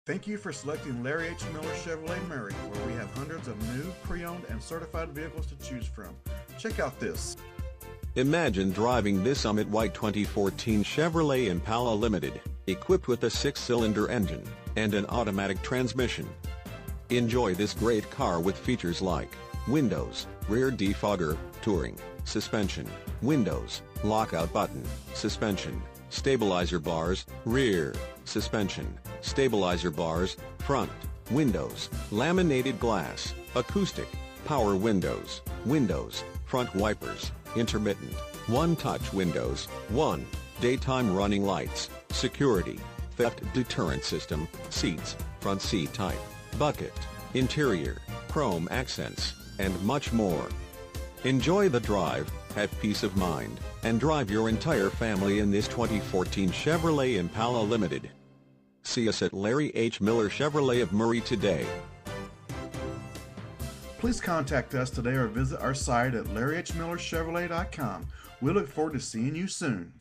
Thank you for selecting Larry H. Miller Chevrolet Murray, where we have hundreds of new, pre-owned, and certified vehicles to choose from. Check out this. Imagine driving this Summit White 2014 Chevrolet Impala Limited, equipped with a 6-cylinder engine and an automatic transmission. Enjoy this great car with features like windows, rear defogger, touring, suspension, windows, lockout button, suspension, stabilizer bars, rear, suspension, stabilizer bars, front, windows, laminated glass, acoustic, power windows, front wipers, intermittent, one-touch windows, daytime running lights, security, theft deterrent system, seats, front seat type, bucket, interior, chrome accents, and much more. Enjoy the drive, have peace of mind, and drive your entire family in this 2014 Chevrolet Impala Limited. See us at Larry H. Miller Chevrolet of Murray today. Please contact us today or visit our site at LarryHMillerChevrolet.com. We look forward to seeing you soon.